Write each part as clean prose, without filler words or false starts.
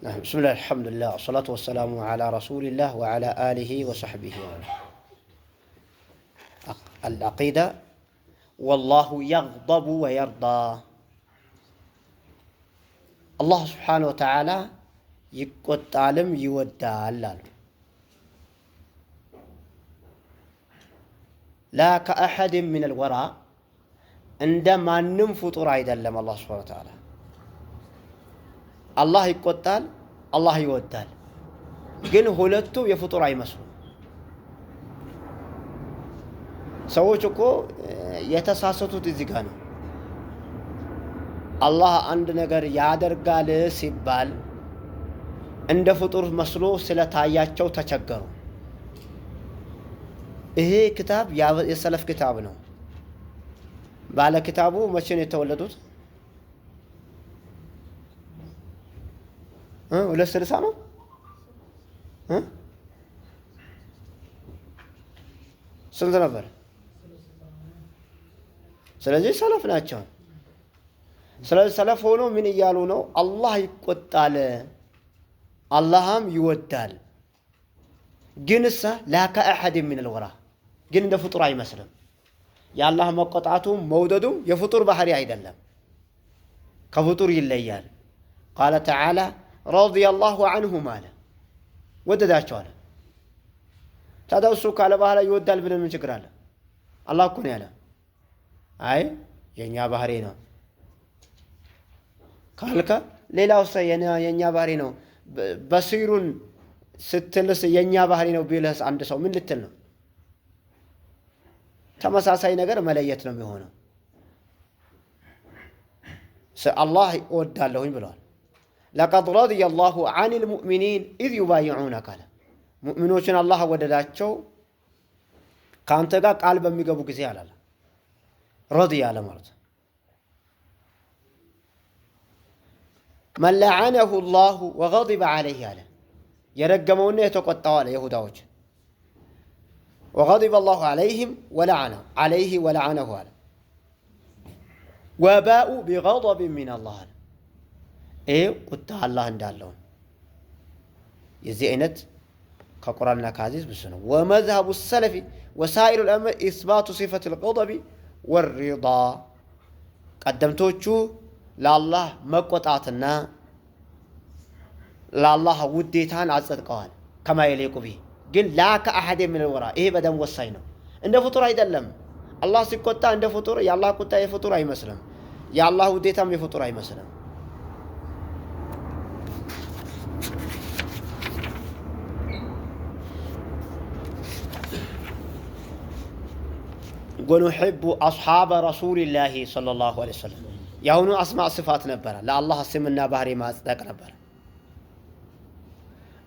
بسم الله الحمد لله والصلاة والسلام على رسول الله وعلى آله وصحبه العقيدة والله يغضب ويرضى الله سبحانه وتعالى يقتالم يودال لا كأحد من الوراء عندما ننفطر عيدا لما الله سبحانه وتعالى الله ይቆጣል الله ይወዳል ግን ሁለቱ የፍጡር አይመስሉ ሰዎች እኮ የተሳሰቱት እዚህ ጋር ነው አላህ አንድ ነገር ያደርጋል ሲባል እንደ ፍጡር መስሎ ስለታያቸው ተቸገሩ ይሄ ክታብ የሰለፍ ክታብ ነው ባለ ክታቡ መቼ ነው የተወለዱት ولا سلسانه ስንት ነበር ስለዚህ ሰለፍ ናቸው ስለዚህ ሰለፍ ሆኖ ምን ይያሉ ነው አላህ ይቆጣል አላህም ይወዳል ግንሳ ላከ አሐድ من الورى ግን እንደ ፍጡር አይመስልም ያላህ መቆጣቱም መውደዱም የፍጡር ባህሪ አይደለም ከፍጡር ይለያል قال تعالى رضي الله عنه ماله ودداچو አለ ታዳውሱ ካለ በኋላ ይወዳል ብለን ምን ችግር አለ አላህ እኮ ነው ያለ አይ የኛ ባህሪ ነው ካልከ ሌላው የኛ ባህሪ ነው በሲሩን ስትልስ የኛ ባህሪ ነው ቢልስ አንድ ሰው ምን ልትል ነው ተመሳሳይ ነገር መለየት ነው የሚሆነው አላህ ይወዳልሁኝ ብለዋል لقد رضي الله عن المؤمنين إذ يبايعونك على مؤمنون الله ودداتشو كانت قال بميقبو كسي على رضي على مرض من لعنه الله وغضب عليه على يرقمون يتقطعوا على يهوداوج وغضب الله عليهم ولعنه عليه ولعنه على وباءوا بغضب من الله على ايه قلت الله እንዳለው የዚህ አይነት ከቁርአንና ከሐዲስ ብዙ ነው ومذهب السلف وسائر الامر اثبات صفه الغضب والرضا ቀደምቶቹ ለአላህ መቆጣትና ለአላህ ውዴታን አጸድቀዋል كما يليق به ግን لا كأحد من الوراء ይሄ በደም ወሳኝ ነው እንደ ፍጡር አይደለም አላህ ሲቆጣ እንደ ፍጡር የአላህ ቁጣ የፍጡር አይመስልም የአላህ ውዴታም የፍጡር አይመስልም ونحب أصحاب رسول الله صلى الله عليه وسلم يهونو أسماء صفات نبرا لا الله سمنا بحري ما أصدق نبرا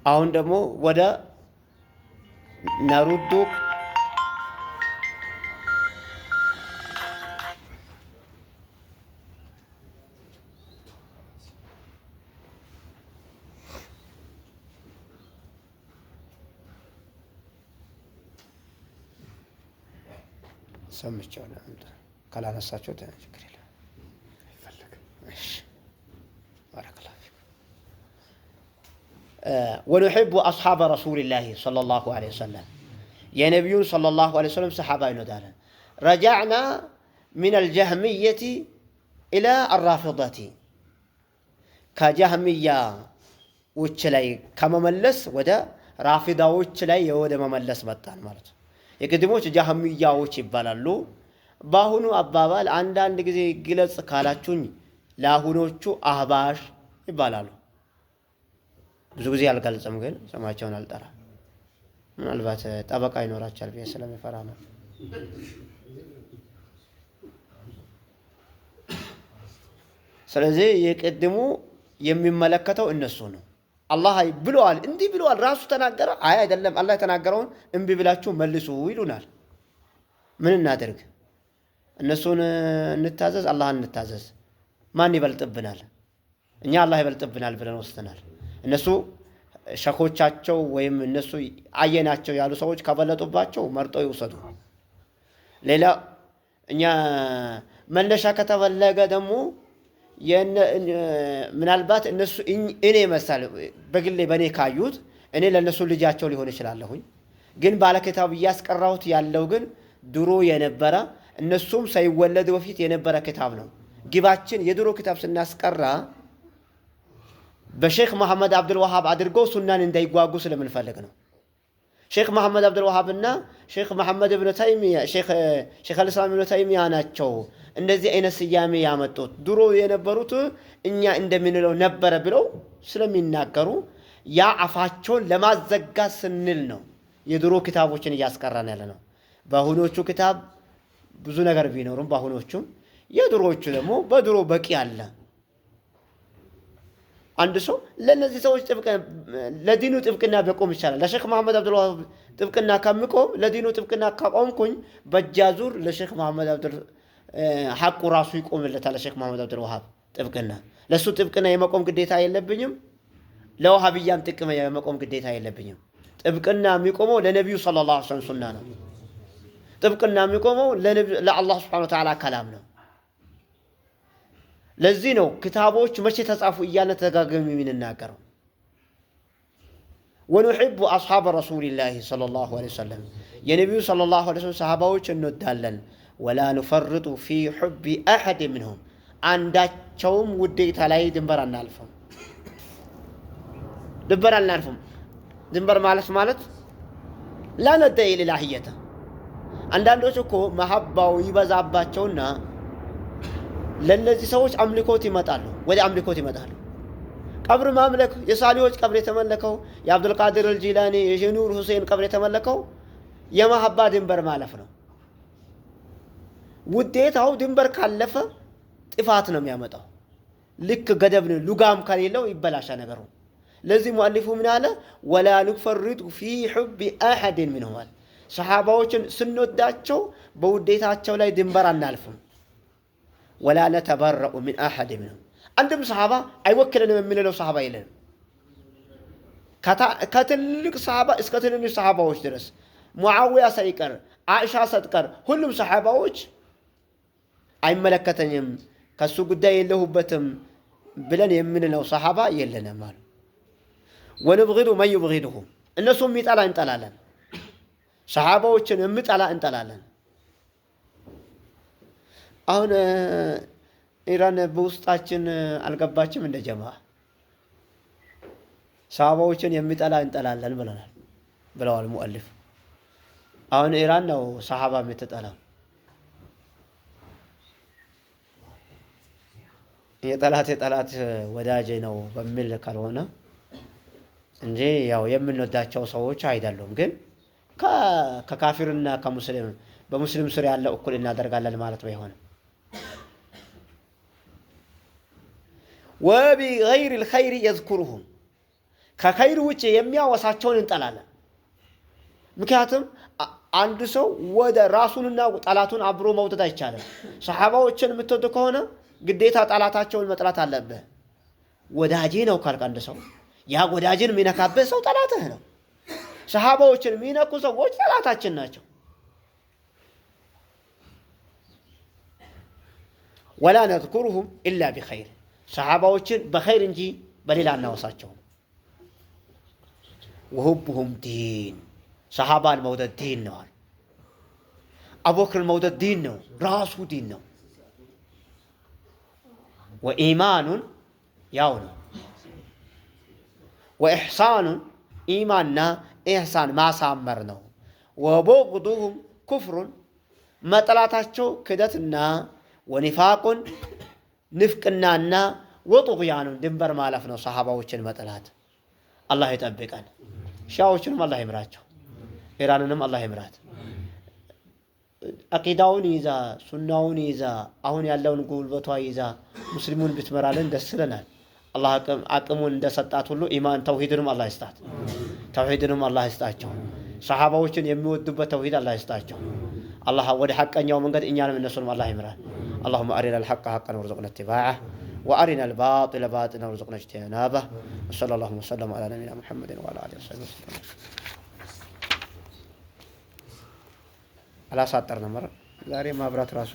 أهون دمو ودا نردو سمعتونا انت كلا نساچو تشكر الله يفلك ماشي بارك الله فيك ونحب اصحاب رسول الله صلى الله عليه وسلم يا نبي صلى الله عليه وسلم صحابه ينودانا رجعنا من الجهميه الى الرافضه كجهميه وچ لاي كمملس ودا رافضاوچ لاي يوده مملس መጣን ማለት የቀድሞች ጃህሚያዎች ይባላሉ ባሁኑ አባባል አንድ ጊዜ ግለጽ ካላችሁኝ ለአሁኖቹ አህባሽ ይባላሉ ብዙ ጊዜ አልገልጽም ግን ስማቸውን አልጠራ ምናልባት ጠበቃ ይኖራቸዋል ብዬ ስለምፈራ ነው ስለዚህ የቀድሞ የሚመለከተው እነሱ ነው አላህ ብሏል እንዲህ ብሏል ራሱ ተናገረ አይ አይደለም አላህ የተናገረውን እንቢ ብላችሁ መልሱ ይሉናል ምን እናደርግ እነሱን እንታዘዝ አላህን እንታዘዝ ማን ይበልጥብናል እኛ አላህ ይበልጥብናል ብለን ወስተናል እነሱ ሸኾቻቸው ወይም እነሱ አየናቸው ያሉ ሰዎች ከበለጡባቸው መርጠው ይወሰዱ ሌላ እኛ መነሻ ከተፈለገ ደግሞ ምናልባት እነሱ እኔ መሳል በግሌ በኔ ካዩት እኔ ለነሱ ልጃቸው ሊሆን ይችላልሁኝ ግን ባለኪታብ ያስቀራውት ያለው ግን ድሮ የነበረ እነሱም ሳይወለዱ በፊት የነበረ ኪታብ ነው ግባችን የድሮ ኪታብ ስናስቀራ በሼክ መሐመድ አብዱል ወሃብ አድርገው ሱናን እንዳይጓጉ ስለምንፈልግ ነው ሼክ መሐመድ አብዱል ወሃብና ሼክ መሐመድ ኢብኑ ተይሚያ ሼክ አልእስላም ኢብኑ ተይሚያ ናቸው እንደዚህ አይነት ስያሜ ያመጡት ድሮ የነበሩት እኛ እንደምንለው ነበር ብለው ስለሚናገሩ ያ አፋቸውን ለማዘጋት ስንል ነው የድሮ ኪታቦችን ያስቀራን ያለ ነው በአሁኖቹ ኪታብ ብዙ ነገር ቢኖርም በአሁኖቹ የድሮዎቹ ደግሞ በድሮ በቂ አለ አንድ ሰው ለነዚህ ሰዎች ለዲኑ ጥብቅና በቆም ይችላል ለሼክ መሐመድ አብዱል ወሃብ ጥብቅና ከምቆም ለዲኑ ጥብቅና ካቆምኩኝ በጃዙር ለሼክ መሐመድ አብዱል ሐቁ ራሱ ይቆምለታል ለሼክ መሐመድ አብዱል ወሃብ ጥብቅና ለሱ ጥብቅና የመቆም ግዴታ የለብኝም ለወሃቢያም ጥቅም የመቆም ግዴታ የለብኝም ጥብቅና የሚቆመው ለነብዩ ሰለላሁ ዐለይሂ ወሰለም ሱና ነው ጥብቅና የሚቆመው ለአላህ Subhanahu Wa Ta'ala ከላም ነው ለዚህ ነው ክታቦች መቼ ተጻፉ እያለ ተጋገም የሚናገረው ونحب اصحاب رسول الله صلى الله عليه وسلم የነብዩ صلى الله عليه وسلم ሰሃባዎች እንወዳለን ولا نفرط في حب احد منهم አንዳቸውም ውዴታ ላይ ድንበር አናልፈም ድንበር ማለት لا ندعي الالهيه አንዳንዶች እኮ መሐባው ይበዛባቸውና ለነዚህ ሰዎች አምልኮት ይመጣሉ ወደ አምልኮት ይመጣሉ ቀብር ማምለክ የሳሊዎች ቀብር የተመለከው የአብዱል ቃድር አልጂላኒ የኑር ሁሴን ቀብር የተመለከው የመሐባ ድንበር ማለፍ ነው ውዴታው ድንበር ካለፈ ጥፋት ነው የሚያመጣው ልክ ገደብ ነው ሉጋም ከሌለው ይበላሻ ነገሩ ለዚህ ሙአሊፉ ምን አለ ولا نفرط في حب احد منهم ሰሃባዎችን ስንወዳቸው በውዴታቸው ላይ ድንበር አናልፍም ولا نتبرأ من احد منهم عندهم صحابه አይወክለንም የምንለው صحابه የለም ከትልቅ صحابه እስከ ትንንሽ صحابዎች ድረስ ሙአዊያ ሳይቀር አኢሻ ሳትቀር ሁሉም صحابዎች አይመለከተኝም ከሱ ጉዳይ የለሁበትም ብለን የምንለው صحابه የለንም ማለት ونبغض من يبغضهم እነሱም ይጣላ እንጠላለን صحابዎችን እንጠላ እንጠላለን አሁን ኢራን በውስጣችን አልገባችም እንደ ጀማዓ صحابዎችን የሚጠላ እንጠላለን ብለዋል ሙአሊፍ አሁን ኢራን ነው صحابه የምትጠላው የጠላት ወዳጅ ነው በሚል ካልሆነ እንጂ ያው የምንወዳቸው ሰዎች አይደሉም ግን ከካፊርና ከሙስሊም በሙስሊም ስር ያለው እኩል እናደርጋለን ማለት ባይሆን وبغير الخير يذكرهم ከኸይር ውጪ የሚያወሳቸውን እንጠላለን ምክንያቱም አንድ ሰው ወደ ራሱንና ጠላቱን አብሮ መውደድ አይቻልም ሰሃባዎችን የምትወድ ከሆነ ግዴታ ጠላታቸውን መጥላት አለበት ወዳጄ ነው ካልክ አንድ ሰው ያ ወዳጅን ሚነካበት ሰው ጠላትህ ነው ሰሃባዎችን ሚነኩ ሰዎች ጠላታችን ናቸው ولا نذكرهم الا بخير ሰሃባዎችን በኸይር እንጂ በሌላ እናወሳቸው وحبهم دين ሰሃባን መውደድ ዲን ነው አቡበክር መውደድ ዲን ነው ራሱ ዲን ነው وإيمان ያው ነው وإحسان إيماننا إحسان ما سامرنا وبغضهم كفر مطلاتاچو كدتنا ونفاق نفقنا وطغيان ድንበር ማለፍ ነው ሰሃባዎችን መጥላት አላህ ይጠብቀን ሻዎችንም አላህ ይምራቸው ኢራንንም አላህ ይምራት አቂዳውን ይዛ ሱናውን ይዛ አሁን ያለውን ጉልበቷ ይዛ ሙስሊሙን ብትመራለን ደስ ይለናል አላህ አቅሙን እንደሰጣት ሁሉ ኢማን ተውሂድንም አላህ ይስጣት ተውሂድንም አላህ ይስጣቸው ሰሃባዎችን የሚወዱበት ተውሂድ አላህ ይስጣቸው አላህ ወደ ሐቀኛው መንገድ እኛንም እነሱንም አላህ ይምራል اللهم أرنا الحق حقا وارزقنا اتباعه وأرنا الباطل باطلا وارزقنا اجتنابه وصلى الله وسلم على نبينا محمد وعلى آله وصحبه وسلم على ساترنا مرة ዛሬ ማብራት ራሱ